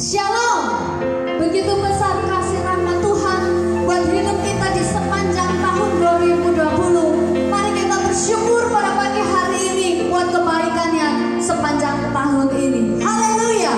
Shalom. Begitu besar kasih rahmat Tuhan buat hidup kita di sepanjang tahun 2020. Mari kita bersyukur pada pagi hari ini buat kebaikannya sepanjang tahun ini. Haleluya.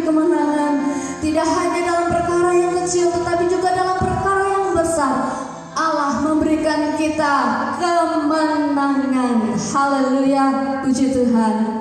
Kemenangan. Haleluya, puji Tuhan.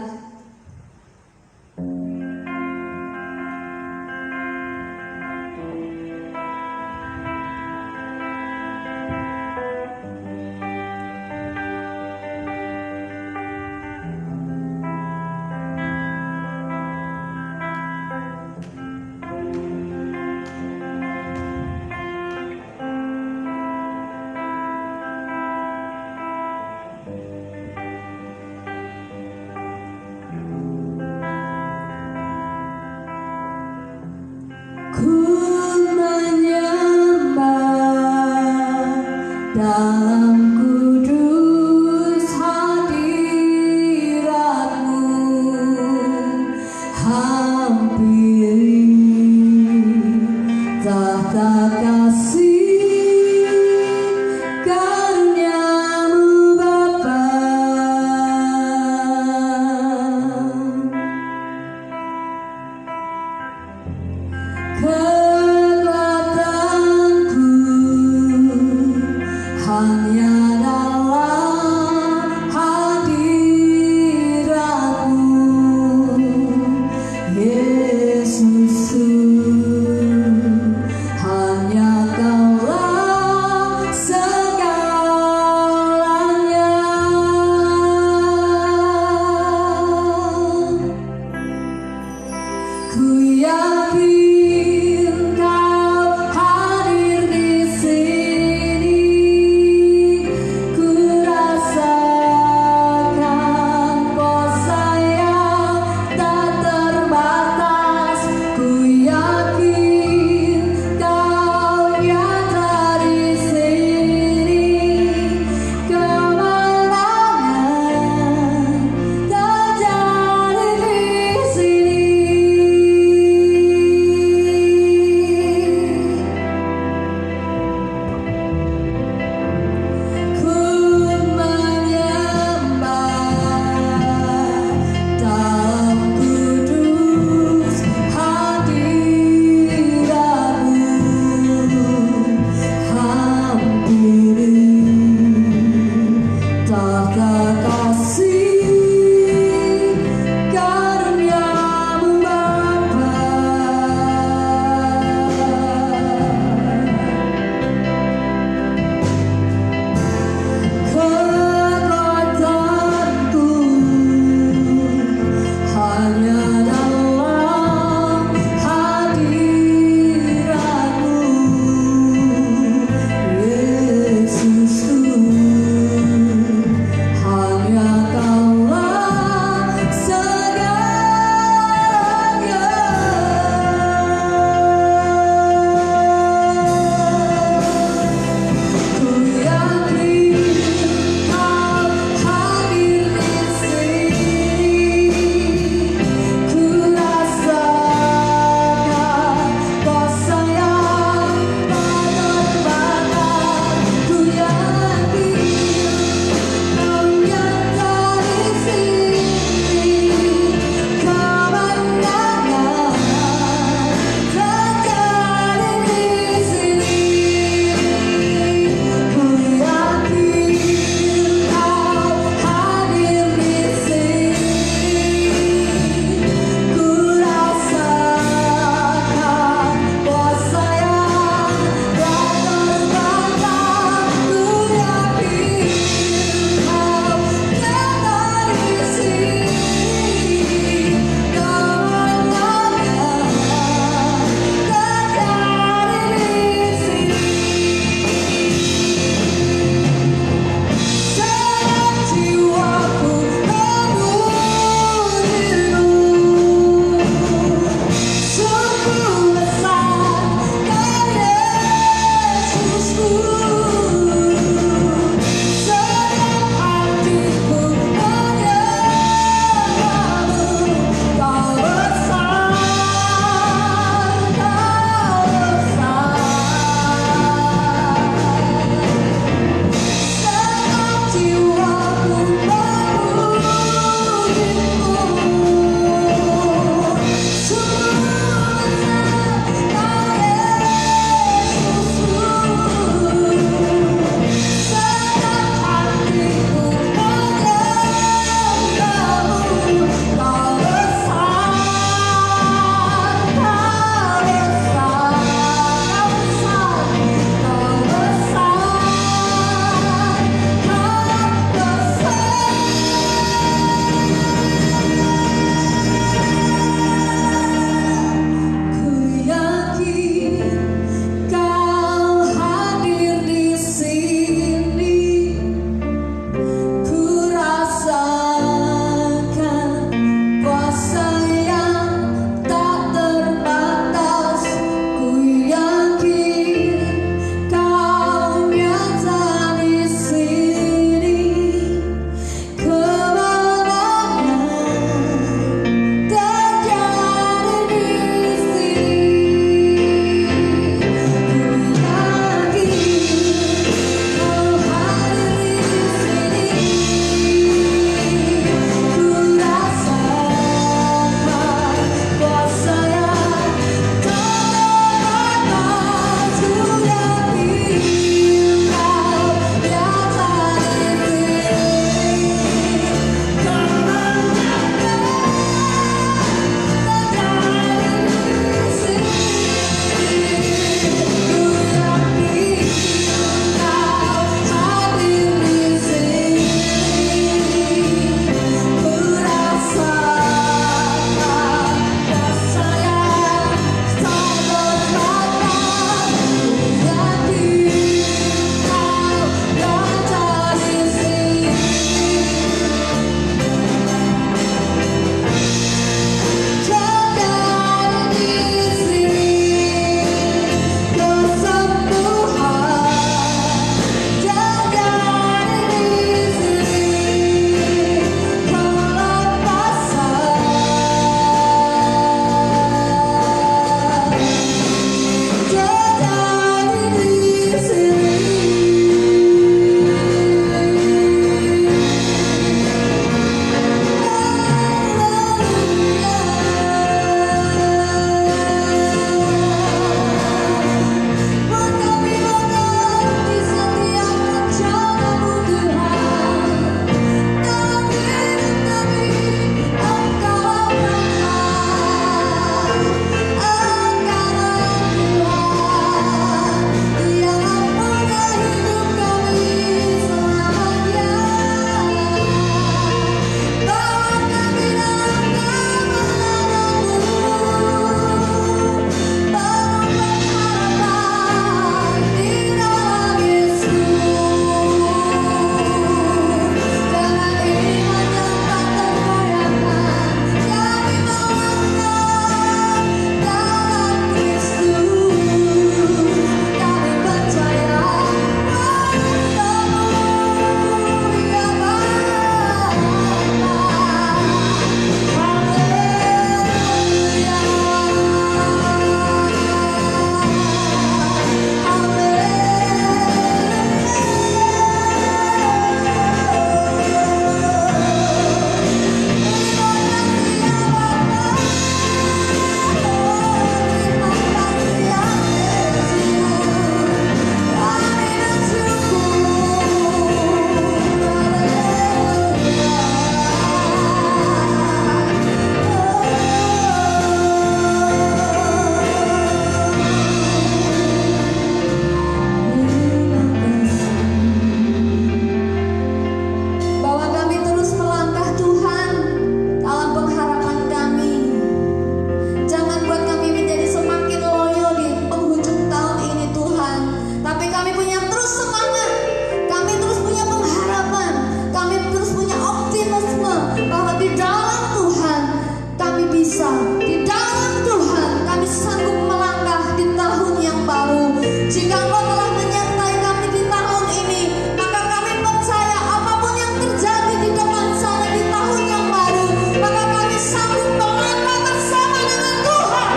Engkau telah menyertai kami di tahun ini, maka kami percaya apapun yang terjadi di depan sana di tahun yang baru, maka kami sanggup melangkah bersama dengan Tuhan,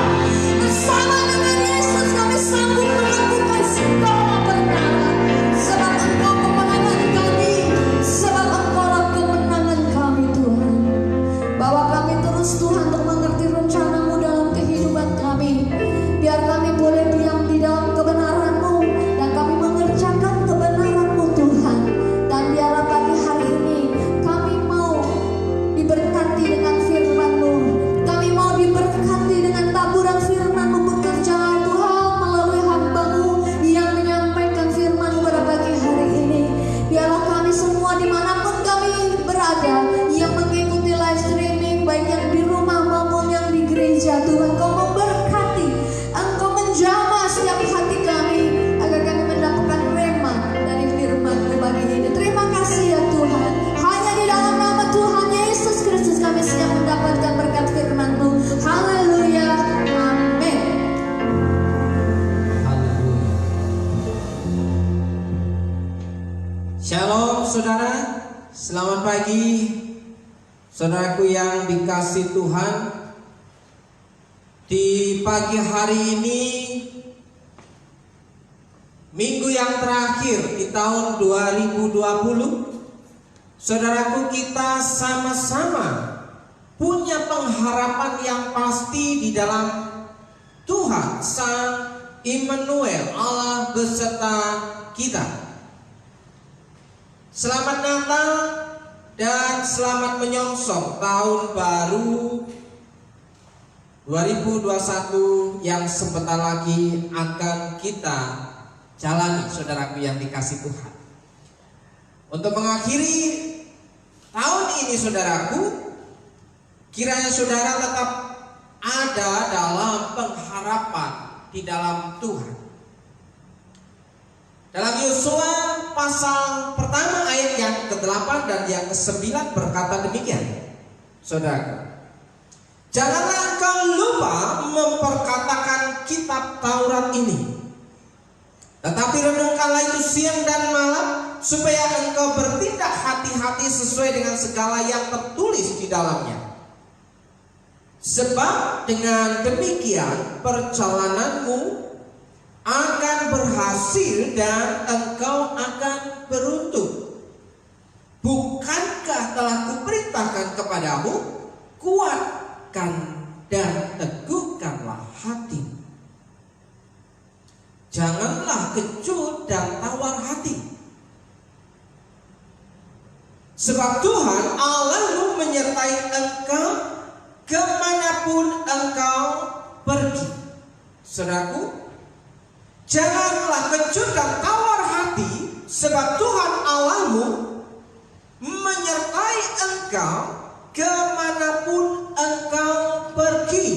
bersama dengan Yesus. Kami sanggup melakukan segala perkara, sebab Engkau kemenangan kami, sebab Engkaulah kemenangan kami Tuhan. Bawa kami terus Tuhan untuk mengerti rencana-Mu dalam kehidupan kami, biar kami boleh diam di dalam kebenaran-Mu dan kami mengerjakan kebenaran-Mu Tuhan. Dan biarlah pagi hari ini kami mau diberkati dengan firman-Mu, kami mau diberkati dengan taburan firman-Mu bekerja Tuhan melalui hamba-Mu yang menyampaikan firman-Mu pada pagi hari ini. Biarlah kami semua dimanapun kami berada yang mengikuti live streaming, baik yang di rumah maupun yang di gereja, Tuhan Kau memberkati, Engkau menjamah setiap hati kami agar kami mendapatkan rema dari firman-Mu pagi ini. Terima kasih ya Tuhan, hanya di dalam nama Tuhan Yesus Kristus kami siap mendapatkan berkat firman-Mu. Haleluya, amin. Haleluya. Shalom saudara, selamat pagi saudaraku yang dikasih Tuhan. Di pagi hari ini, minggu yang terakhir di tahun 2020, saudaraku, kita sama-sama punya pengharapan yang pasti di dalam Tuhan Sang Immanuel, Allah beserta kita. Selamat Natal dan selamat menyongsong tahun baru 2021 yang sebentar lagi akan kita jalani, saudaraku yang dikasih Tuhan. Untuk mengakhiri tahun ini, saudaraku, kiranya saudara tetap ada dalam pengharapan di dalam Tuhan. Dalam Yosua pasal pertama ayat yang ke-8 dan yang ke-9 berkata demikian, saudara, janganlah engkau lupa memperkatakan kitab Taurat ini, tetapi renungkanlah itu siang dan malam, supaya engkau bertindak hati-hati sesuai dengan segala yang tertulis di dalamnya. Sebab dengan demikian perjalananmu akan berhasil dan engkau akan beruntung. Bukankah telah kuperintahkan kepadamu, kuatkan dan teguhkanlah hatimu. Janganlah kecut dan tawar hati. Sebab Tuhan Allahmu menyertai engkau kemanapun engkau pergi. Saudaraku, janganlah kecut dan tawar hati, sebab Tuhan Allahmu menyertai engkau kemanapun engkau pergi.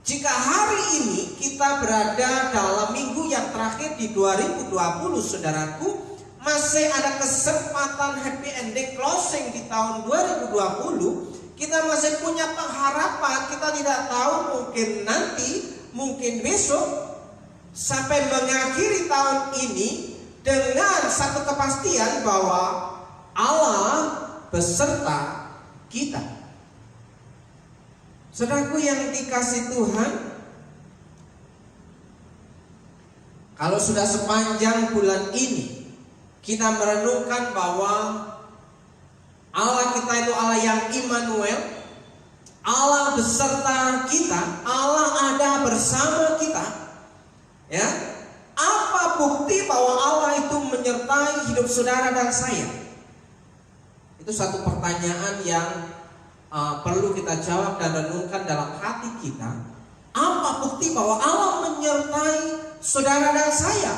Jika hari ini kita berada dalam minggu yang terakhir di 2020, saudaraku, masih ada kesempatan happy ending closing di tahun 2020. Kita masih punya pengharapan. Kita tidak tahu, mungkin nanti, mungkin besok, sampai mengakhiri tahun ini dengan satu kepastian bahwa Allah beserta kita. Saudaraku yang dikasih Tuhan, kalau sudah sepanjang bulan ini kita merenungkan bahwa Allah kita itu Allah yang Immanuel, Allah beserta kita, Allah ada bersama kita. Ya, apa bukti bahwa Allah itu menyertai hidup saudara dan saya? Itu satu pertanyaan yang perlu kita jawab dan renungkan dalam hati kita. Apa bukti bahwa Allah menyertai saudara dan saya?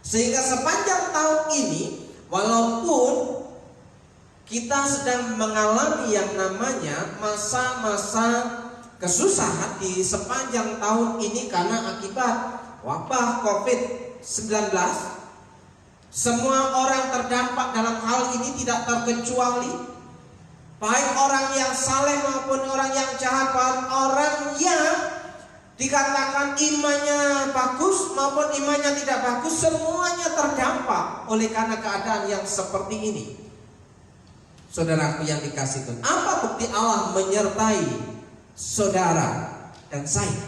Sehingga sepanjang tahun ini, walaupun kita sedang mengalami yang namanya masa-masa kesusahan di sepanjang tahun ini karena akibat wabah COVID-19, semua orang terdampak dalam hal ini tidak terkecuali, baik orang yang saleh maupun orang yang jahat, orang yang dikatakan imannya bagus maupun imannya tidak bagus, semuanya terdampak oleh karena keadaan yang seperti ini. Saudaraku yang dikasih Tuhan, apa bukti Allah menyertai saudara dan saya?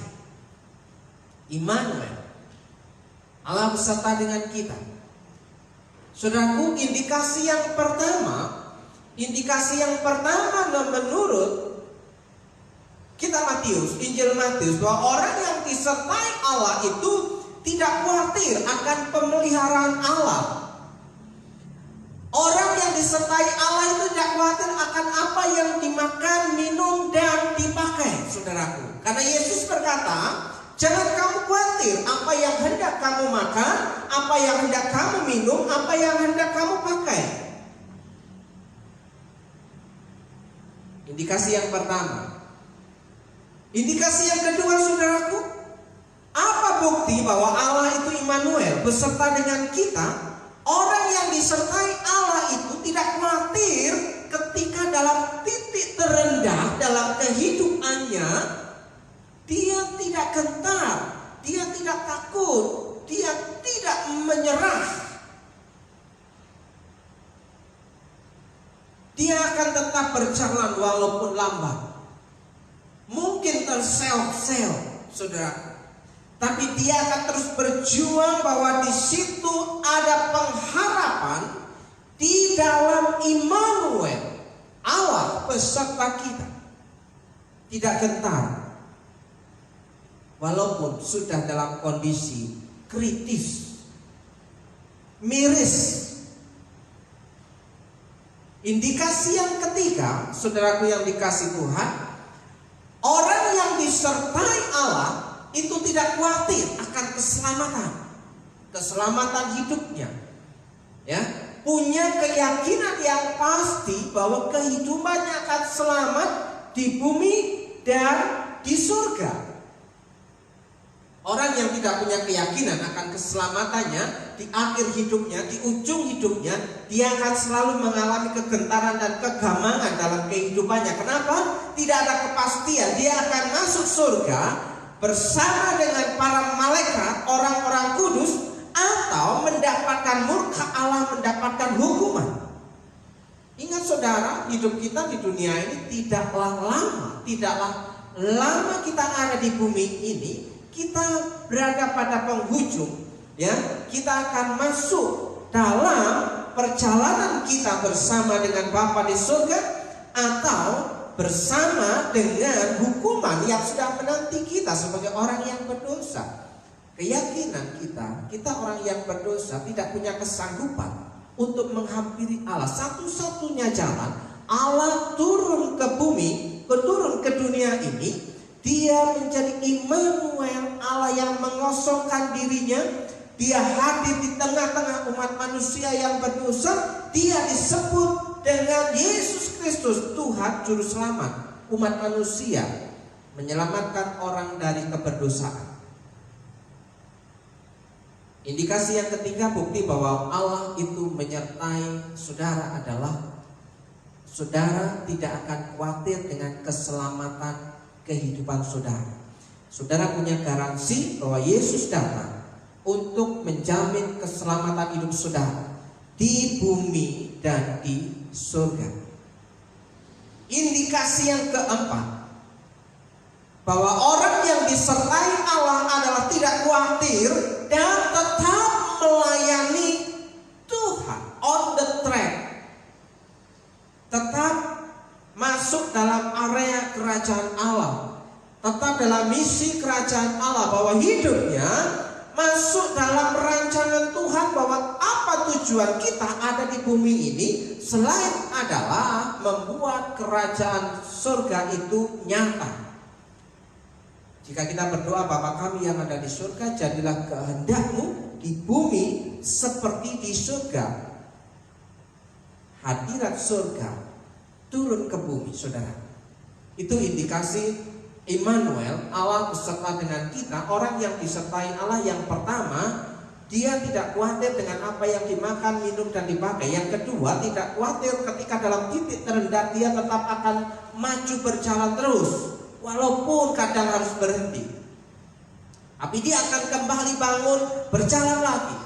Immanuel, Allah beserta dengan kita. Saudaraku, indikasi yang pertama menurut kita Matius, Injil Matius, bahwa orang yang disertai Allah itu tidak khawatir akan pemeliharaan Allah. Orang yang disertai Allah itu tidak khawatir akan apa yang dimakan, minum, dan dipakai, saudaraku. Karena Yesus berkata, jangan kamu khawatir apa yang hendak kamu makan, apa yang hendak kamu minum, apa yang hendak kamu pakai. Indikasi yang pertama. Indikasi yang kedua, saudaraku, apa bukti bahwa Allah itu Immanuel beserta dengan kita? Orang yang disertai Allah itu tidak khawatir ketika dalam titik terendah dalam kehidupannya. Dia tidak gentar, dia tidak takut, dia tidak menyerah. Dia akan tetap berjalan walaupun lambat. Mungkin terseok-seok, saudara. Tapi dia akan terus berjuang bahwa di situ ada pengharapan di dalam Immanuel, Allah beserta kita. Tidak gentar, walaupun sudah dalam kondisi kritis, miris. Indikasi yang ketiga, saudaraku yang dikasih Tuhan, orang yang disertai Allah itu tidak khawatir akan keselamatan hidupnya, ya, punya keyakinan yang pasti bahwa kehidupannya akan selamat di bumi dan di surga. Orang yang tidak punya keyakinan akan keselamatannya di akhir hidupnya, di ujung hidupnya, dia akan selalu mengalami kegentaran dan kegamangan dalam kehidupannya. Kenapa? Tidak ada kepastian. Dia akan masuk surga bersama dengan para malaikat, orang-orang kudus, atau mendapatkan murka Allah, mendapatkan hukuman. Ingat saudara, hidup kita di dunia ini tidaklah lama kita ada di bumi ini. Kita berada pada penghujung, ya. Kita akan masuk dalam perjalanan kita bersama dengan Bapa di surga, atau bersama dengan hukuman yang sudah menanti kita sebagai orang yang berdosa. Keyakinan kita orang yang berdosa tidak punya kesanggupan untuk menghampiri Allah. Satu-satunya jalan Allah turun ke bumi, turun ke dunia ini, dia menjadi Immanuel, Allah yang mengosongkan dirinya. Dia hadir di tengah-tengah umat manusia yang berdosa. Dia disebut dengan Yesus Kristus, Tuhan Juru Selamat umat manusia, menyelamatkan orang dari keberdosaan. Indikasi yang ketiga, bukti bahwa Allah itu menyertai saudara adalah saudara tidak akan khawatir dengan keselamatan kehidupan saudara. Saudara punya garansi bahwa Yesus datang untuk menjamin keselamatan hidup saudara di bumi dan di surga. Indikasi yang keempat, bahwa orang yang disertai Allah adalah tidak khawatir dan tetap melayani Tuhan, on the track, tetap masuk dalam area kerajaan Allah, tetap dalam misi kerajaan Allah, bahwa hidupnya masuk dalam rancangan Tuhan, bahwa apa tujuan kita ada di bumi ini selain adalah membuat kerajaan surga itu nyata. Jika kita berdoa, Bapa kami yang ada di surga, jadilah kehendak-Mu di bumi seperti di surga. Hadirat surga turun ke bumi, saudara. Itu indikasi Immanuel, Allah beserta dengan kita. Orang yang disertai Allah yang pertama, dia tidak khawatir dengan apa yang dimakan, minum, dan dipakai. Yang kedua, tidak khawatir ketika dalam titik terendah, dia tetap akan maju berjalan terus, walaupun kadang harus berhenti. Tapi dia akan kembali bangun, berjalan lagi.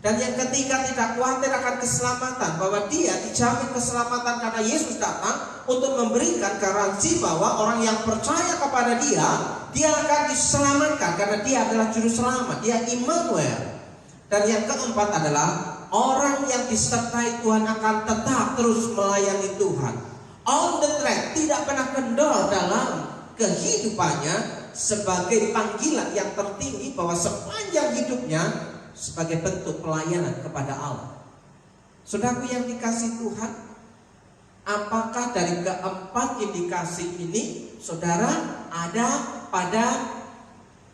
Dan yang ketiga, tidak khawatir akan keselamatan, bahwa dia dijamin keselamatan karena Yesus datang untuk memberikan garansi bahwa orang yang percaya kepada dia akan diselamatkan karena dia adalah juru selamat, dia Immanuel. Dan yang keempat adalah orang yang disertai Tuhan akan tetap terus melayani Tuhan. On the track, tidak pernah kendor dalam kehidupannya sebagai panggilan yang tertinggi, bahwa sepanjang hidupnya sebagai bentuk pelayanan kepada Allah. Saudaraku yang dikasihi Tuhan, apakah dari keempat indikasi ini saudara ada pada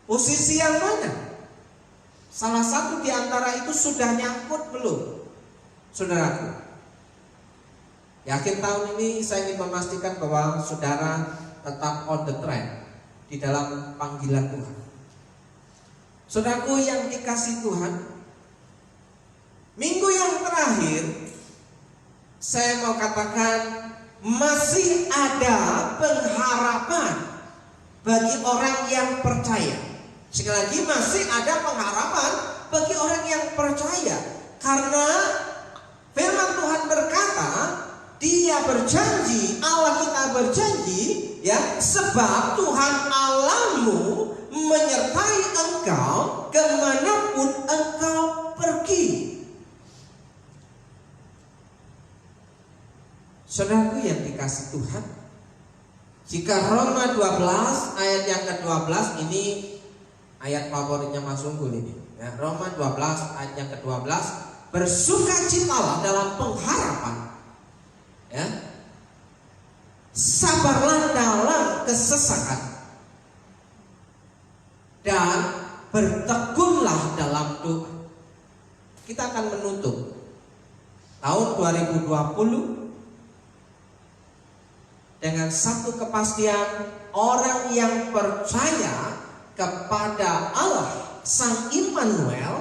posisi yang mana? Salah satu di antara itu sudah nyangkut belum, saudaraku? Yakin tahun ini saya ingin memastikan bahwa saudara tetap on the track di dalam panggilan Tuhan. Saudaraku yang dikasihi Tuhan, minggu yang terakhir saya mau katakan masih ada pengharapan bagi orang yang percaya. Sekali lagi, masih ada pengharapan bagi orang yang percaya, karena firman Tuhan berkata, Dia berjanji, Allah kita berjanji, ya, sebab Tuhan Allahmu menyertai engkau kemanapun engkau pergi. Saudaraku yang dikasihi Tuhan, jika Roma 12 ayat yang ke-12 ini ayat favoritnya Mas Unggul ini, ya, Roma 12 ayat yang ke-12, bersukacitalah dalam pengharapan, ya, sabarlah dalam kesesakan, dan bertekunlah dalam doa. Kita akan menutup tahun 2020 dengan satu kepastian, orang yang percaya kepada Allah Sang Immanuel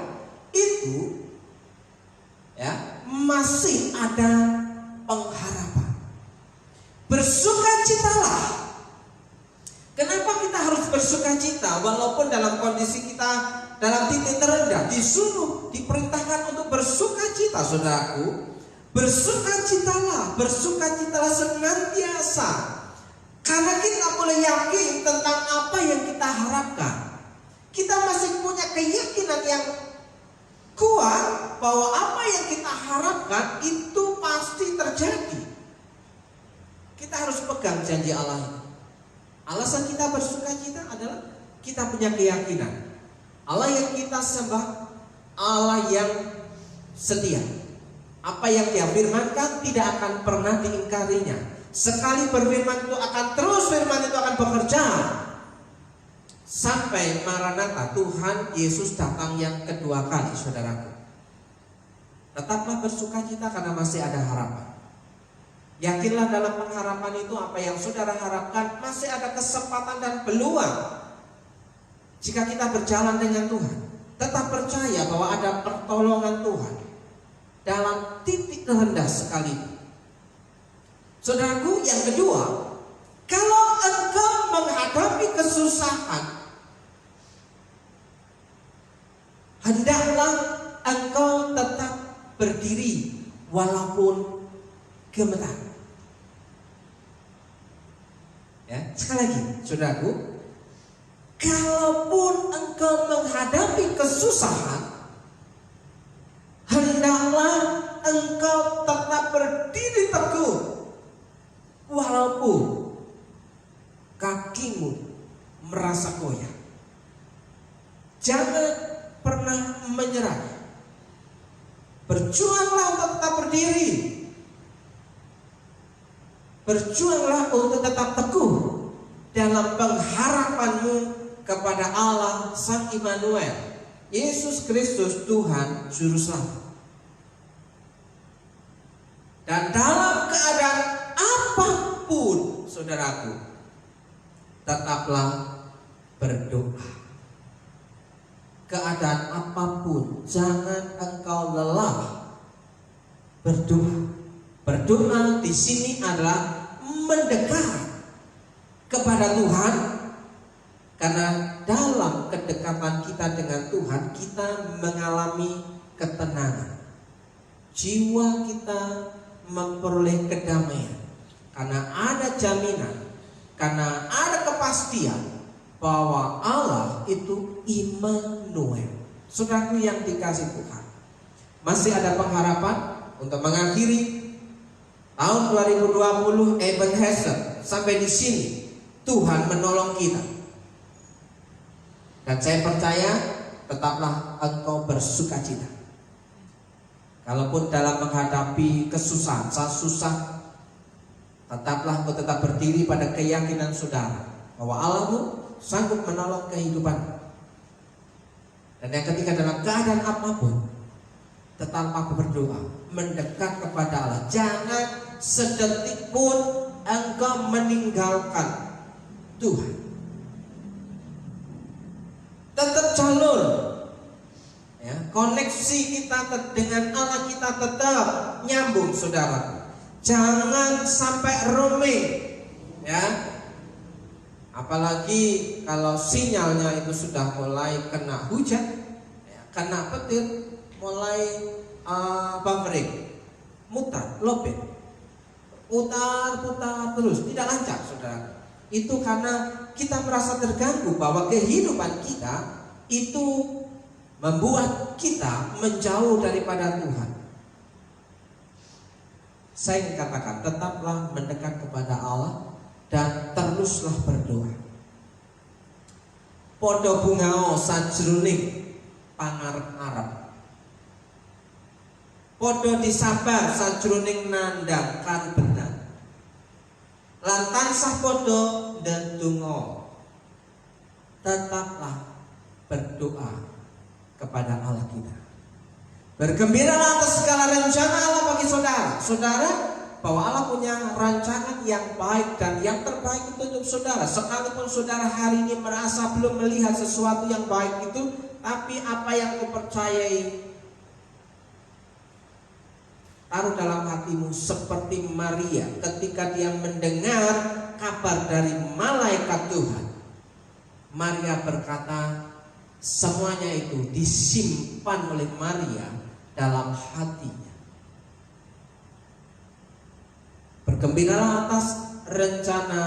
itu, ya, masih ada pengharapan. Bersukacitalah. Kenapa kita harus bersukacita walaupun dalam kondisi kita dalam titik terendah? Disuruh, diperintahkan untuk bersukacita, saudaraku. Bersukacitalah, bersukacitalah senantiasa, karena kita boleh yakin tentang apa yang kita harapkan. Kita masih punya keyakinan yang kuat bahwa apa yang kita harapkan itu pasti terjadi. Kita harus pegang janji Allah ini. Alasan kita bersukacita adalah kita punya keyakinan Allah yang kita sembah, Allah yang setia. Apa yang Dia firmankan tidak akan pernah diingkarinya. Sekali berfirman itu akan terus, firman itu akan bekerja sampai Maranatha, Tuhan Yesus datang yang kedua kali, saudaraku. Tetaplah bersukacita karena masih ada harapan. Yakinlah dalam pengharapan itu, apa yang saudara harapkan masih ada kesempatan dan peluang. Jika kita berjalan dengan Tuhan, tetap percaya bahwa ada pertolongan Tuhan dalam titik terendah sekalipun. Saudaraku yang kedua, kalau engkau menghadapi kesusahan, hendaklah engkau tetap berdiri walaupun gemetar. Ya, sekali lagi, saudaraku, kalaupun engkau menghadapi kesusahan, hendaklah engkau tetap berdiri teguh walaupun kakimu merasa goyah. Jangan pernah menyerah. Berjuanglah untuk tetap berdiri. Berjuanglah untuk tetap teguh dalam pengharapanmu kepada Allah Sang Immanuel, Yesus Kristus Tuhan Juru Selamat. Dan dalam keadaan apapun, saudaraku, tetaplah berdoa. Keadaan apapun, jangan engkau lelah berdoa. Berdoa di sini adalah mendekat kepada Tuhan, Karena dalam kedekatan kita dengan Tuhan, kita mengalami ketenangan. Jiwa kita memperoleh kedamaian. Karena ada jaminan, karena ada kepastian bahwa Allah itu Immanuel. Saudaraku yang dikasih Tuhan, masih ada pengharapan untuk mengakhiri tahun 2020 Ebenezer. Sampai di sini Tuhan menolong kita. Dan saya percaya tetaplah engkau bersukacita. Kalaupun dalam menghadapi kesusahan, saat susah, tetaplah engkau tetap berdiri pada keyakinan saudara bahwa Allahmu sanggup menolong kehidupan. Dan yang ketiga, dalam keadaan apapun, tetaplah berdoa, mendekat kepada Allah. Jangan sedetik pun engkau meninggalkan Tuhan. Tetap jalur, ya, koneksi kita dengan Allah kita tetap nyambung, saudara. Jangan sampai roaming, ya. Apalagi kalau sinyalnya itu sudah mulai kena hujan, ya, kena petir, mulai buffering, mutar, lobet, putar terus, tidak lancar, saudara. Itu karena kita merasa terganggu bahwa kehidupan kita itu membuat kita menjauh daripada Tuhan. Saya ingin katakan, tetaplah mendekat kepada Allah dan teruslah berdoa. Podo bungao sajroning pangarep-arep. Podo disabar sajroning nandhang kabenan. Lan tansah podo ndedonga. Tetaplah berdoa kepada Allah kita. Bergembiralah atas segala rencana Allah bagi saudara. Saudara, bahwa Allah punya rancangan yang baik dan yang terbaik untuk saudara. Sekalipun saudara hari ini merasa belum melihat sesuatu yang baik itu, tapi apa yang kau percayai, taruh dalam hatimu seperti Maria ketika dia mendengar kabar dari malaikat Tuhan. Maria berkata, semuanya itu disimpan oleh Maria dalam hatinya. Bergembiralah atas rencana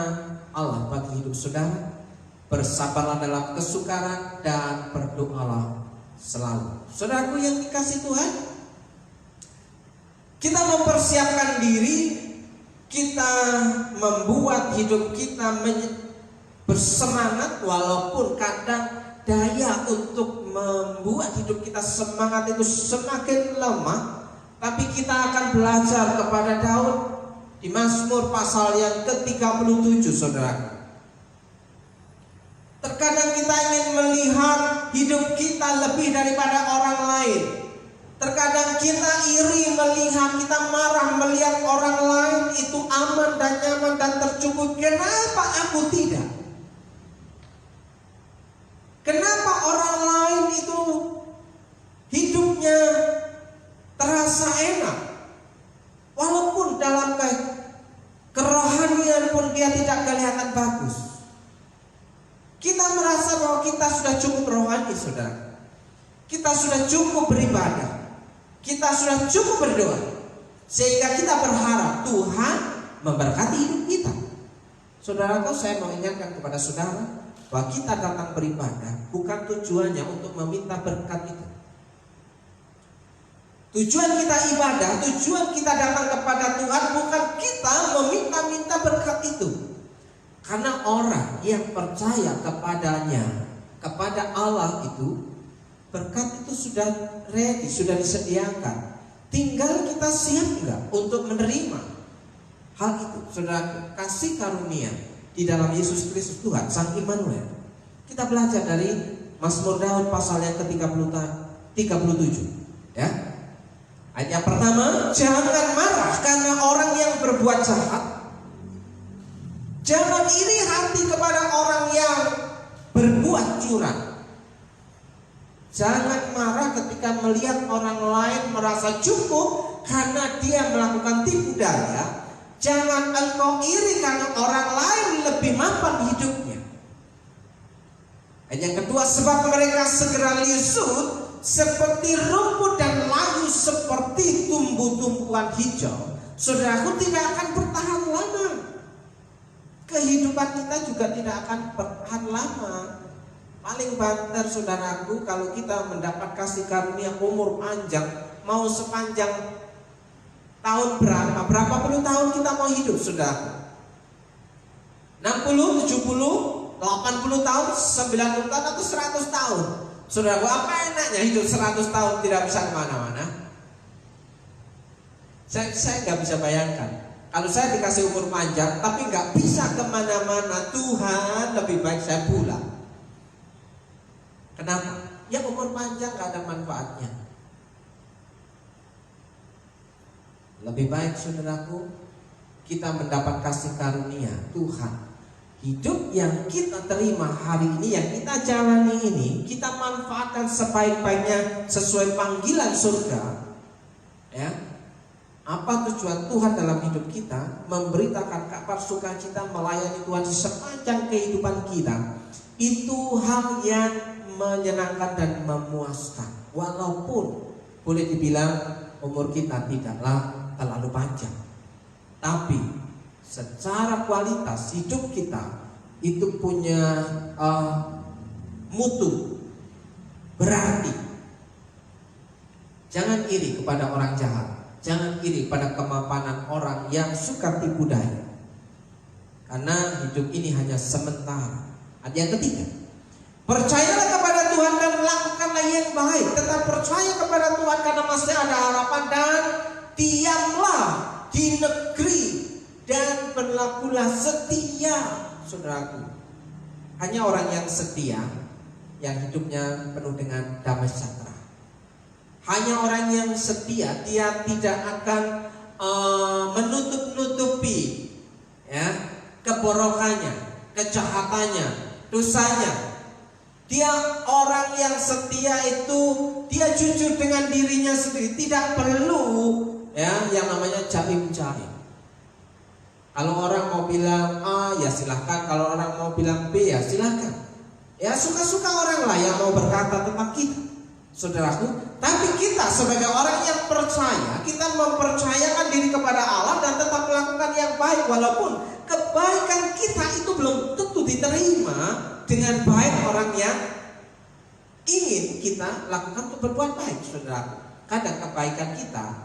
Allah bagi hidup saudara. Bersabarlah dalam kesukaran dan berdoalah selalu. Saudaraku yang dikasih Tuhan, kita mempersiapkan diri, kita membuat hidup kita bersemangat, walaupun kadang daya untuk membuat hidup kita semangat itu semakin lemah. Tapi kita akan belajar kepada Daud di Mazmur pasal yang ke-37, saudara. Terkadang kita ingin melihat hidup kita lebih daripada orang lain. Terkadang kita iri melihat, kita marah melihat orang lain itu aman dan nyaman dan tercukupi. Kenapa aku tidak? Kenapa orang lain itu hidupnya terasa enak, walaupun dalam kerohanian pun dia tidak kelihatan bagus. Kita merasa bahwa kita sudah cukup rohani, saudara. Kita sudah cukup beribadah, kita sudah cukup berdoa, sehingga kita berharap Tuhan memberkati hidup kita. Saudaraku, saya mau ingatkan kepada saudara bahwa kita datang beribadah bukan tujuannya untuk meminta berkat itu. Tujuan kita ibadah, tujuan kita datang kepada Tuhan bukan kita meminta-minta berkat itu. Karena orang yang percaya kepadanya, kepada Allah itu, berkat itu sudah ready, sudah disediakan. Tinggal kita siap enggak untuk menerima hal itu. Saudara, kasih karunia di dalam Yesus Kristus Tuhan, Sang Immanuel. Kita belajar dari Mazmur Daud pasal yang ke-37, ya. Ayat yang pertama, jangan marah karena orang yang berbuat jahat. Jangan iri hati kepada orang yang berbuat curang. Jangan marah ketika melihat orang lain merasa cukup karena dia melakukan tipu daya. Jangan engkau iri karena orang lain lebih mapan hidupnya. Dan yang kedua, sebab mereka segera lisut seperti rumput dan layu seperti tumbuh-tumbuhan hijau. Saudaraku, tidak akan bertahan lama. Kehidupan kita juga tidak akan bertahan lama. Paling banter saudaraku, kalau kita mendapat kasih karunia umur panjang, mau sepanjang tahun berapa puluh tahun kita mau hidup, saudaraku? 60, 70, 80 tahun, 90 tahun atau 100 tahun? Saudaraku, apa enaknya hidup 100 tahun tidak bisa kemana-mana? Saya nggak bisa bayangkan. Kalau saya dikasih umur panjang tapi nggak bisa kemana-mana, Tuhan lebih baik saya pulang. Kenapa? Ya umur panjang gak ada manfaatnya. Lebih baik saudaraku, kita mendapat kasih karunia Tuhan. Hidup yang kita terima hari ini, yang kita jalani ini, kita manfaatkan sebaik-baiknya sesuai panggilan surga. Ya. Apa tujuan Tuhan dalam hidup kita? Memberitakan kabar sukacita, melayani Tuhan di sepanjang kehidupan kita. Itu hal yang menyenangkan dan memuaskan. Walaupun boleh dibilang umur kita tidaklah terlalu panjang, tapi secara kualitas hidup kita itu punya mutu. Berarti jangan iri kepada orang jahat, jangan iri pada kemapanan orang yang suka tipu daya, karena hidup ini hanya sementara. Ada yang ketiga, percayalah kepada Tuhan dan lakukanlah yang baik. Tetap percaya kepada Tuhan karena masih ada harapan, dan diamlah di negeri dan berlakulah setia. Saudaraku, hanya orang yang setia yang hidupnya penuh dengan damai sejahtera. Hanya orang yang setia, dia tidak akan menutup-nutupi ya keborokannya, kejahatannya, dosanya. Dia orang yang setia itu dia jujur dengan dirinya sendiri, tidak perlu ya yang namanya jaim-jaim. Kalau orang mau bilang A ya silahkan, kalau orang mau bilang B ya silahkan. Ya suka-suka orang lah yang mau berkata tentang kita, saudaraku. Tapi kita sebagai orang yang percaya, kita mempercayakan diri kepada Allah dan tetap melakukan yang baik, walaupun kebaikan kita itu belum tentu diterima dengan baik orang yang ingin kita lakukan untuk berbuat baik, saudaraku. Kadang kebaikan kita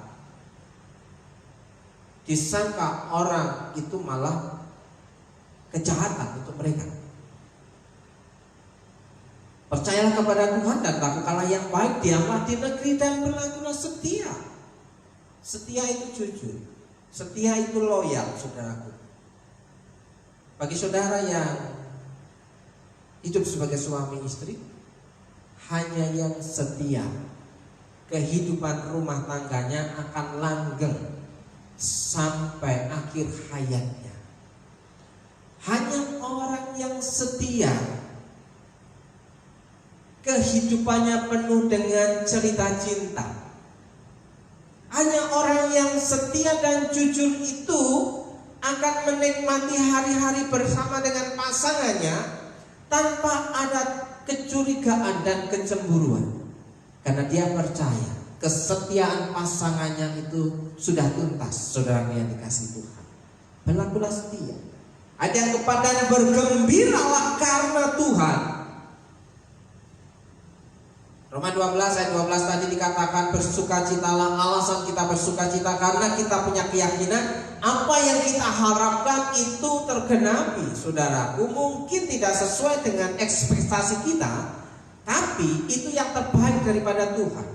disangka orang itu malah kejahatan untuk mereka. Percayalah kepada Tuhan dan lakukanlah yang baik, diamlah di negeri dan berlakulah setia. Setia itu jujur, setia itu loyal, saudaraku. Bagi saudara yang hidup sebagai suami istri, hanya yang setia, kehidupan rumah tangganya akan langgeng sampai akhir hayatnya. Hanya orang yang setia, kehidupannya penuh dengan cerita cinta. Hanya orang yang setia dan jujur itu akan menikmati hari-hari bersama dengan pasangannya tanpa ada kecurigaan dan kecemburuan, karena dia percaya kesetiaan pasangannya itu sudah tuntas. Saudara yang dikasih Tuhan, berlakulah setia. Ada yang kepadanya bergembiralah karena Tuhan. Roma 12 ayat 12 tadi dikatakan bersukacitalah. Alasan kita bersukacita karena kita punya keyakinan apa yang kita harapkan itu tergenapi. Saudaraku, mungkin tidak sesuai dengan ekspektasi kita, tapi itu yang terbaik daripada Tuhan.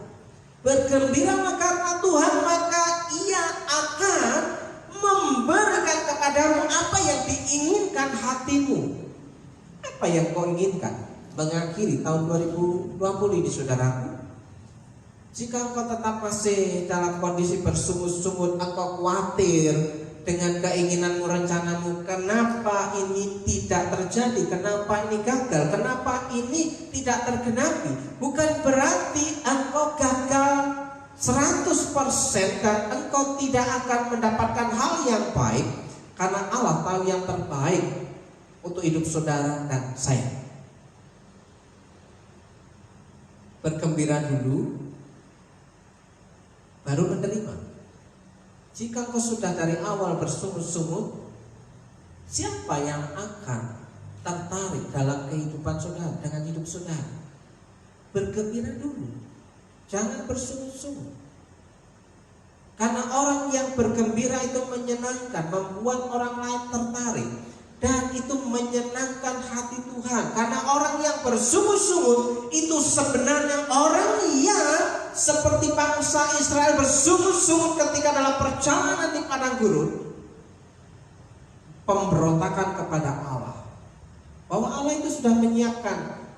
Bergembiralah karena Tuhan, maka Ia akan memberikan kepadamu apa yang diinginkan hatimu. Apa yang kau inginkan mengakhiri tahun 2020 ini, saudaraku? Jika engkau tetap masih dalam kondisi bersungut-sungut, engkau khawatir dengan keinginanmu, rencanamu, kenapa ini tidak terjadi, kenapa ini gagal, kenapa ini tidak tergenapi, bukan berarti engkau gagal 100% dan engkau tidak akan mendapatkan hal yang baik, karena Allah tahu yang terbaik untuk hidup saudara dan saya. bergembira dulu, baru menerima. Jika kau sudah dari awal bersungut-sungut, siapa yang akan tertarik dalam kehidupan saudara, dengan hidup saudara? Bergembira dulu, jangan bersungut-sungut. Karena orang yang bergembira itu menyenangkan, membuat orang lain tertarik, dan itu menyenangkan hati Tuhan. Karena orang yang bersungut-sungut itu sebenarnya orang yang seperti bangsa Israel bersungut-sungut ketika dalam perjalanan di padang gurun, pemberontakan kepada Allah. Bahwa Allah itu sudah menyiapkan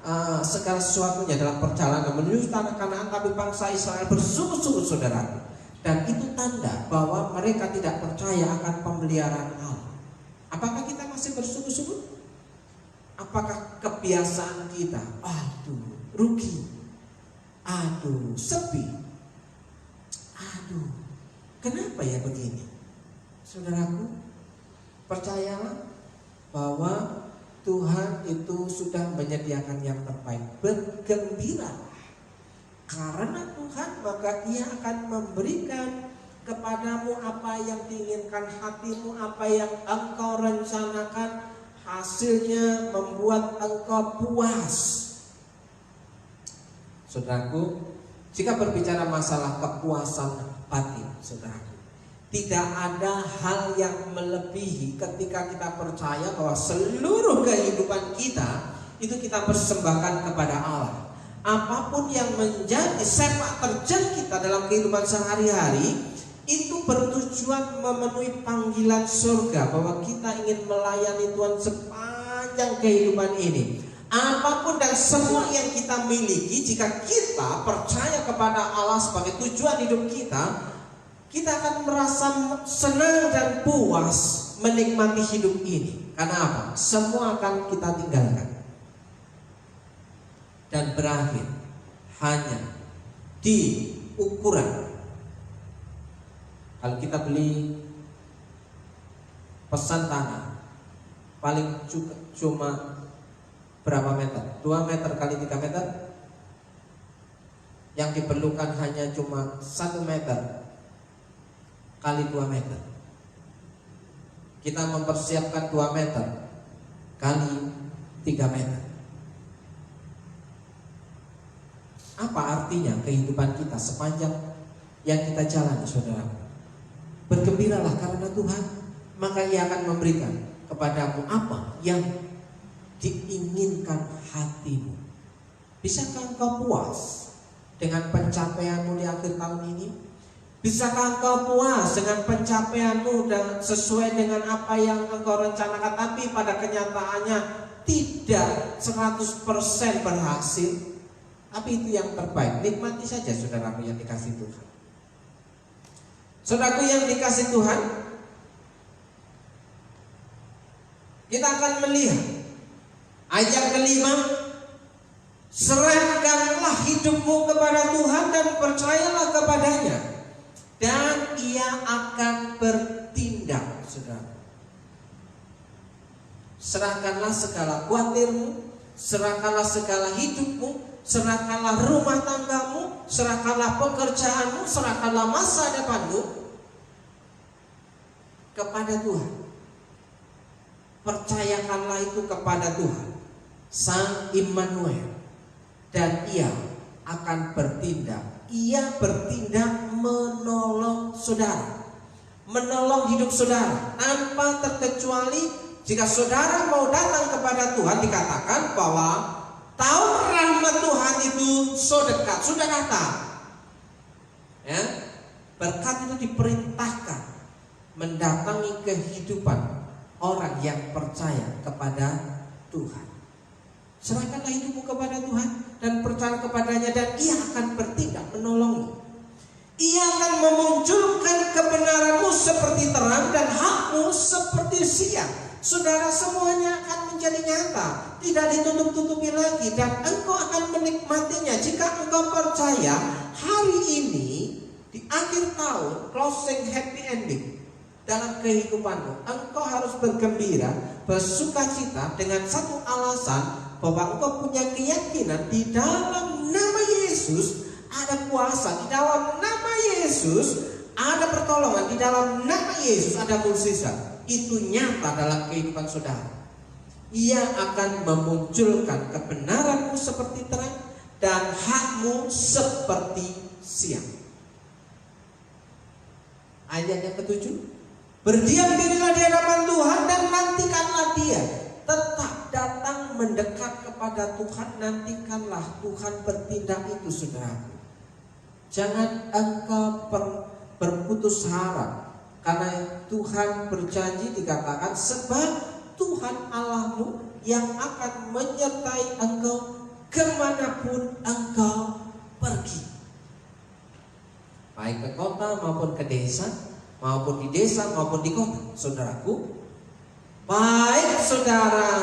segala sesuatunya dalam perjalanan menuju tanah Kanaan, tapi bangsa Israel bersungut-sungut, saudara. Dan itu tanda bahwa mereka tidak percaya akan pemeliharaan Allah. Apakah kita masih bersungut-sungut? Apakah kebiasaan kita, aduh rugi, aduh sepi, aduh kenapa ya begini? Saudaraku, percayalah bahwa Tuhan itu sudah menyediakan yang terbaik. Bergembiralah karena Tuhan, maka Ia akan memberikan kepadamu apa yang diinginkan hatimu, apa yang engkau rencanakan. Hasilnya membuat engkau puas. Saudaraku, jika berbicara masalah kepuasan batin, saudaraku, tidak ada hal yang melebihi ketika kita percaya bahwa seluruh kehidupan kita itu kita persembahkan kepada Allah. Apapun yang menjadi sepak terjang kita dalam kehidupan sehari-hari itu bertujuan memenuhi panggilan surga, bahwa kita ingin melayani Tuhan sepanjang kehidupan ini. Apapun dan semua yang kita miliki, jika kita percaya kepada Allah sebagai tujuan hidup kita, kita akan merasa senang dan puas menikmati hidup ini. Karena apa? Semua akan kita tinggalkan dan berakhir hanya di ukuran. Kalau kita beli pesan tanah, paling cuma berapa meter? 2 meter kali 3 meter. Yang diperlukan hanya cuma 1 meter kali 2 meter. Kita mempersiapkan 2 meter kali 3 meter. Apa artinya kehidupan kita sepanjang yang kita jalani, saudara? Bergembiralah karena Tuhan, maka Ia akan memberikan kepadamu apa yang diinginkan hatimu. Bisakah engkau puas dengan pencapaianmu di akhir tahun ini? Bisakah engkau puas dengan pencapaianmu dan sesuai dengan apa yang engkau rencanakan, tapi pada kenyataannya tidak 100% berhasil? Tapi itu yang terbaik. Nikmati saja, saudaraku yang dikasih Tuhan. Saudaraku yang dikasih Tuhan, kita akan melihat ayat kelima. Serahkanlah hidupmu kepada Tuhan dan percayalah kepadanya, dan Ia akan bertindak. Saudara, serahkanlah segala khawatirmu, serahkanlah segala hidupmu, serahkanlah rumah tanggamu, serahkanlah pekerjaanmu, serahkanlah masa depanmu kepada Tuhan. Percayakanlah itu kepada Tuhan, Sang Immanuel, dan Ia akan bertindak. Ia bertindak menolong saudara, menolong hidup saudara tanpa terkecuali. Jika saudara mau datang kepada Tuhan, dikatakan bahwa tahun rahmat Tuhan itu so dekat, sudah datang. Ya, berkat itu diperintahkan mendatangi kehidupan orang yang percaya kepada Tuhan. Serahkanlah hidupmu kepada Tuhan dan percaya kepadanya, dan Ia akan bertindak menolongmu. Ia akan memunculkan kebenaranmu seperti terang dan hakmu seperti siang. Saudara, semuanya akan menjadi nyata, tidak ditutup-tutupi lagi, dan engkau akan menikmatinya jika engkau percaya. Hari ini di akhir tahun, closing happy ending dalam kehidupanmu, engkau harus bergembira, bersukacita dengan satu alasan, bahwa engkau punya keyakinan di dalam nama Yesus Yesus ada kuasa, di dalam nama Yesus ada pertolongan, di dalam nama Yesus ada mukjizat. Itu nyata dalam kehidupan saudara. Ia akan memunculkan kebenaranmu seperti terang dan hakmu seperti siang. Ayat yang ke-7, berdiam dirilah di hadapan Tuhan dan nantikanlah Dia. Tetap datang mendekat kepada Tuhan, nantikanlah Tuhan bertindak itu, saudaraku. Jangan engkau berputus harap, karena Tuhan berjanji, dikatakan, sebab Tuhan Allahmu yang akan menyertai engkau kemanapun engkau pergi. Baik ke kota maupun ke desa, maupun di desa maupun di kota, saudaraku. Baik saudara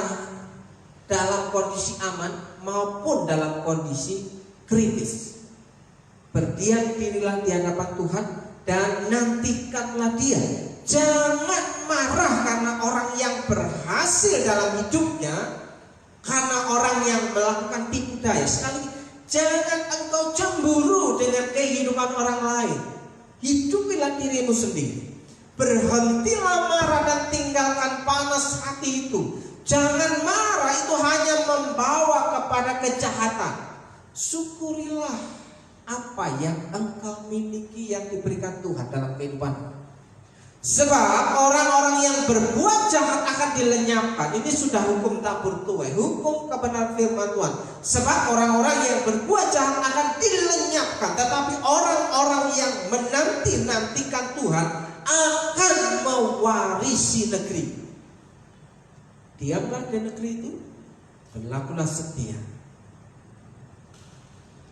dalam kondisi aman maupun dalam kondisi kritis, berdiam dirilah di hadapan Tuhan dan nantikanlah Dia. Jangan marah karena orang yang berhasil dalam hidupnya, karena orang yang melakukan tipu daya. Sekali, jangan engkau cemburu dengan kehidupan orang lain. Hidupilah dirimu sendiri. Berhentilah marah dan tinggalkan panas hati itu. Jangan marah, itu hanya membawa kepada kejahatan. Syukurilah apa yang engkau miliki yang diberikan Tuhan dalam kehidupanmu. Sebab orang-orang yang berbuat jahat akan dilenyapkan. Ini sudah hukum tabur tuai, hukum kebenaran firman Tuhan. Sebab orang-orang yang berbuat jahat akan dilenyapkan, tetapi orang-orang yang menanti-nantikan Tuhan akan mewarisi negeri. Diamlah di negeri itu, berlakulah setia.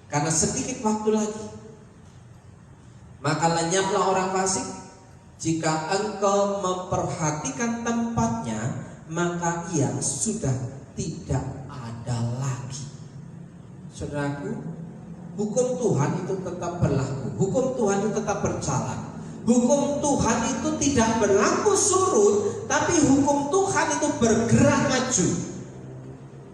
Karena sedikit waktu lagi, maka lenyaplah orang fasik. Jika engkau memperhatikan tempatnya, maka ia sudah tidak ada lagi. Saudaraku, hukum Tuhan itu tetap berlaku. Hukum Tuhan itu tetap berjalan. Hukum Tuhan itu tidak berlaku surut, tapi hukum Tuhan itu bergerak maju.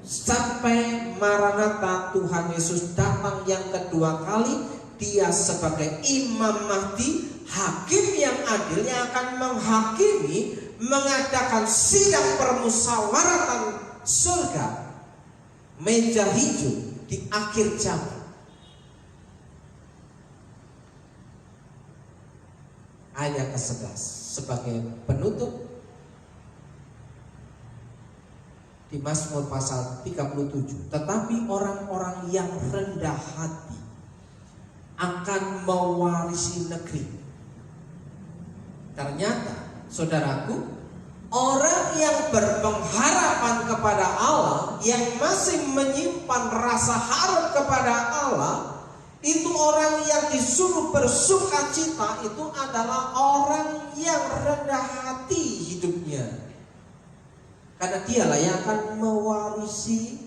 Sampai Maranatha, Tuhan Yesus datang yang kedua kali. Dia sebagai Imam Mahdi, hakim yang adil yang akan menghakimi, mengadakan sidang permusyawaratan surga, meja hijau di akhir zaman. Ayat ke-11 sebagai penutup di Mazmur pasal 37. Tetapi orang-orang yang rendah hati akan mewarisi negeri. Ternyata, saudaraku, orang yang berpengharapan kepada Allah, yang masih menyimpan rasa harap kepada Allah, itu orang yang disuruh bersukacita, itu adalah orang yang rendah hati hidupnya. Karena dialah yang akan mewarisi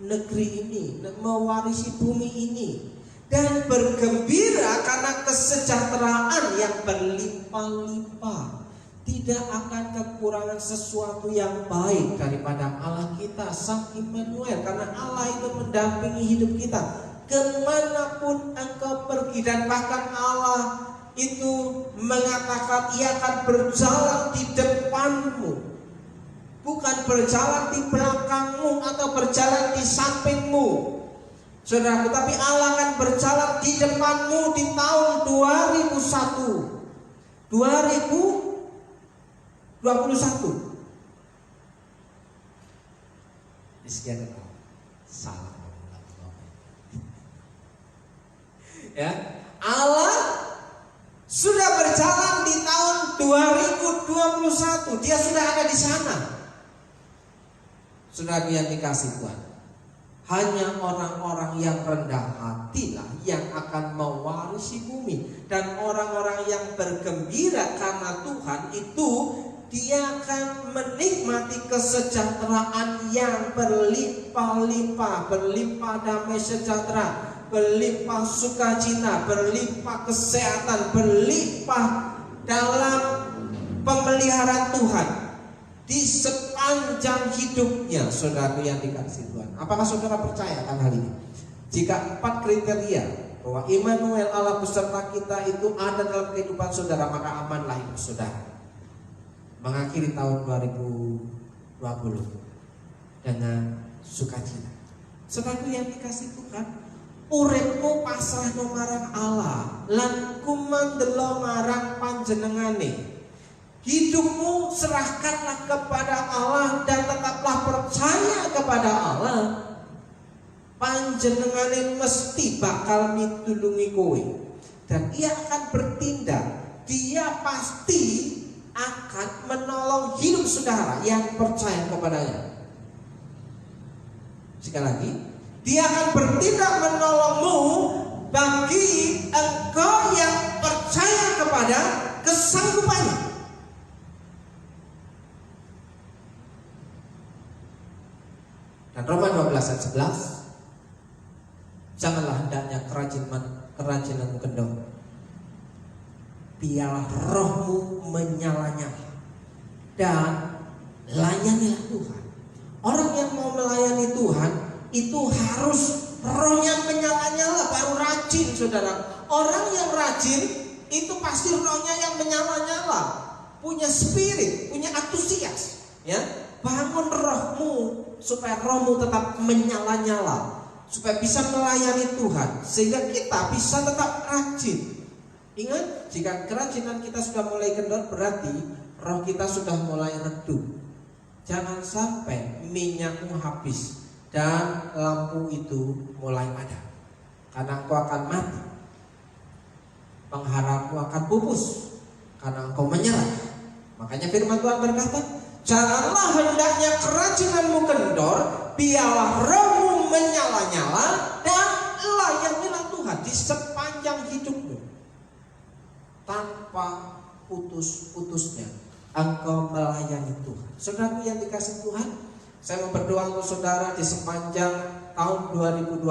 negeri ini, mewarisi bumi ini. Dan bergembira karena kesejahteraan yang berlimpah-limpah. Tidak akan kekurangan sesuatu yang baik daripada Allah kita, Sang Immanuel. Karena Allah itu mendampingi hidup kita kemanapun engkau pergi. Dan bahkan Allah itu mengatakan Ia akan berjalan di depanmu, bukan berjalan di belakangmu atau berjalan di sampingmu, saudaraku, tapi Allah akan berjalan di depanmu di tahun 2021. Sekian salah. Ya, Allah sudah berjalan di tahun 2021. Dia sudah ada di sana. Saudara yang dikasih Tuhan, hanya orang-orang yang rendah hatilah yang akan mewarisi bumi. Dan orang-orang yang bergembira karena Tuhan itu, dia akan menikmati kesejahteraan yang berlimpah-limpah. Berlimpah damai sejahtera, berlimpah sukacita, berlimpah kesehatan, berlimpah dalam pemeliharaan Tuhan di sepanjang hidupnya. Saudara yang dikasih Tuhan, apakah saudara percaya akan hal ini? Jika 4 kriteria bahwa Immanuel Allah beserta kita itu ada dalam kehidupan saudara, maka amanlah hidup saudara. Mengakhiri tahun 2020 dengan sukacita. Saudaraku yang dikasih Tuhan, uripmu pasrahno marang Allah lan kumandelo marang panjenengane. Hidupmu serahkanlah kepada Allah dan tetaplah percaya kepada Allah. Panjenengane mesti bakal mitulungi kowe dan ia akan bertindak. Dia pasti akan menolong hidup saudara yang percaya kepadanya. Sekali lagi, dia akan bertindak menolongmu bagi engkau yang percaya kepada kesanggupannya. Dan Roma 12 ayat 11, janganlah hendaknya kerajinanmu kendor, biarlah rohmu menyala-nyala dan layanilah Tuhan. Orang yang mau melayani Tuhan itu harus rohnya menyala-nyala, baru rajin saudara. Orang yang rajin itu pasti rohnya yang menyala-nyala, punya spirit, punya antusias, ya. Bangun rohmu supaya rohmu tetap menyala-nyala, supaya bisa melayani Tuhan, sehingga kita bisa tetap rajin. Ingat, jika kerajinan kita sudah mulai kendor, berarti roh kita sudah mulai redup. Jangan sampai minyakmu habis dan lampu itu mulai padam, karena engkau akan mati. Pengharapanmu akan pupus karena engkau menyerah. Makanya firman Tuhan berkata, janganlah hendaknya kerajinanmu kendor, biarlah rohmu menyala-nyala dan layanilah Tuhan di sepanjang hidupmu. Tanpa putus-putusnya engkau melayani Tuhan. Saudaraku yang dikasih Tuhan, saya mau berdoa untuk saudara di sepanjang tahun 2020.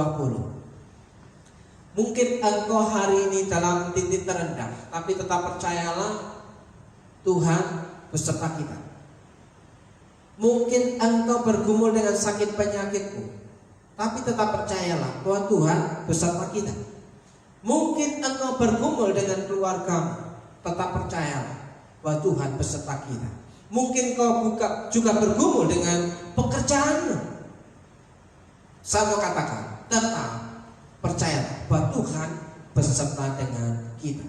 Mungkin engkau hari ini dalam titik terendah, tapi tetap percayalah Tuhan beserta kita. Mungkin engkau bergumul dengan sakit penyakitmu, tapi tetap percayalah bahwa Tuhan beserta kita. Mungkin engkau bergumul dengan keluargamu, tetap percayalah bahwa Tuhan beserta kita. Mungkin kau juga bergumul dengan pekerjaanmu. Saya mau katakan, tetap percayalah bahwa Tuhan beserta dengan kita.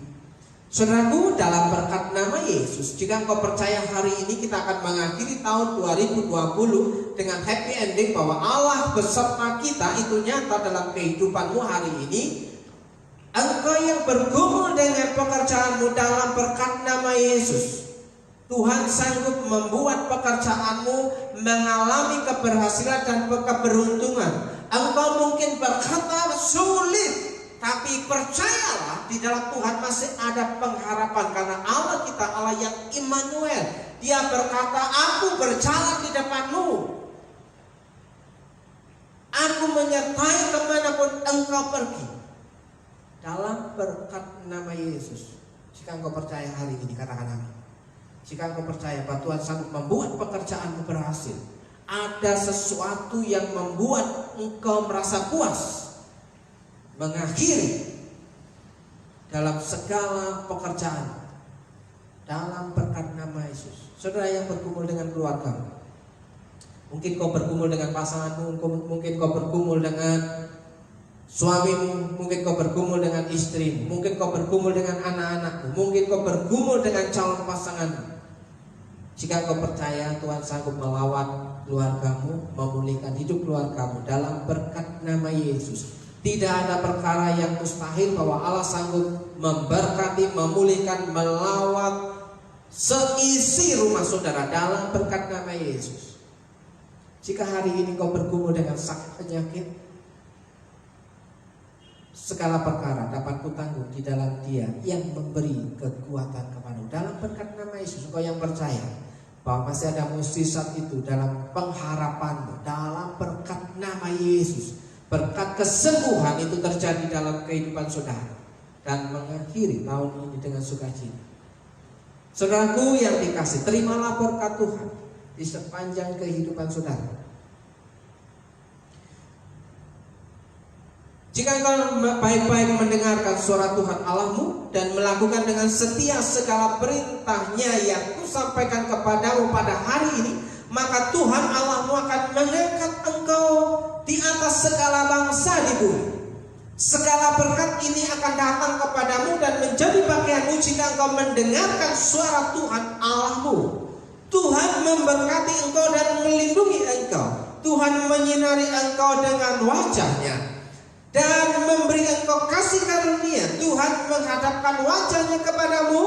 Saudaraku, dalam berkat nama Yesus, jika engkau percaya hari ini kita akan mengakhiri tahun 2020 dengan happy ending bahwa Allah beserta kita, itu nyata dalam kehidupanmu hari ini. Engkau yang bergumul dengan pekerjaanmu, dalam berkat nama Yesus, Tuhan sanggup membuat pekerjaanmu mengalami keberhasilan dan keberuntungan. Engkau mungkin berkata sulit, tapi percayalah di dalam Tuhan masih ada pengharapan, karena Allah kita Allah yang Immanuel. Dia berkata, aku berjalan di depanmu, aku menyertai kemanapun engkau pergi. Dalam berkat nama Yesus, jika engkau percaya hari ini, katakan amin. Jika engkau percaya bahwa Tuhan sanggup membuat pekerjaanmu berhasil, ada sesuatu yang membuat engkau merasa puas mengakhiri dalam segala pekerjaan, dalam berkat nama Yesus. Saudara yang bergumul dengan keluarga, mungkin kau bergumul dengan pasanganmu, mungkin kau bergumul dengan suamimu, mungkin kau bergumul dengan istrimu, mungkin kau bergumul dengan anak-anakmu, mungkin kau bergumul dengan calon pasanganmu. Jika kau percaya Tuhan sanggup melawat keluargamu, memulihkan hidup keluargamu dalam berkat nama Yesus, tidak ada perkara yang mustahil bahwa Allah sanggup memberkati, memulihkan, melawat seisi rumah saudara dalam berkat nama Yesus. Jika hari ini kau bergumul dengan sakit penyakit, segala perkara dapat kutanggung di dalam Dia yang memberi kekuatan kepadamu. Dalam berkat nama Yesus, engkau yang percaya bahwa masih ada mukjizat itu dalam pengharapanmu, dalam berkat nama Yesus, berkat kesembuhan itu terjadi dalam kehidupan saudara dan mengakhiri tahun ini dengan sukacita. Saudaraku yang dikasih, terimalah berkat Tuhan di sepanjang kehidupan saudara. Jika engkau baik-baik mendengarkan suara Tuhan Allahmu dan melakukan dengan setia segala perintahnya yang kusampaikan kepadamu pada hari ini, maka Tuhan Allahmu akan mengangkat engkau di atas segala bangsa di bumi. Segala berkat ini akan datang kepadamu dan menjadi bagianmu jika engkau mendengarkan suara Tuhan Allahmu. Tuhan memberkati engkau dan melindungi engkau. Tuhan menyinari engkau dengan wajah-Nya dan memberi engkau kasih karunia. Tuhan menghadapkan wajah-Nya kepadamu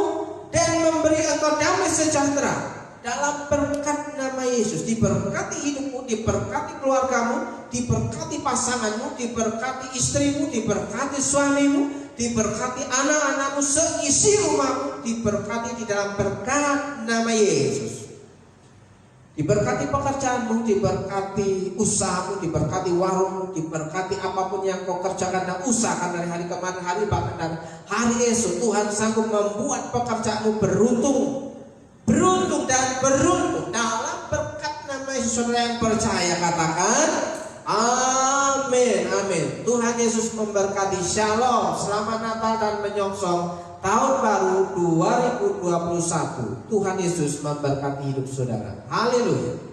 dan memberi engkau damai sejahtera. Dalam berkat nama Yesus, diberkati hidupmu, diberkati keluargamu, diberkati pasanganmu, diberkati istrimu, diberkati suamimu, diberkati anak-anakmu, seisi rumahmu, diberkati di dalam berkat nama Yesus. Diberkati pekerjaanmu, diberkati usahamu, diberkati warungmu, diberkati apapun yang kau kerjakan dan usahakan dari hari kemarin, hari bahkan dan hari esok. Tuhan sanggup membuat pekerjaanmu beruntung dan beruntung dalam berkat nama Yesus. Saudara yang percaya katakan amin, amin. Tuhan Yesus memberkati. Shalom, selamat Natal dan menyongsong tahun baru 2021. Tuhan Yesus memberkati hidup saudara. Haleluya.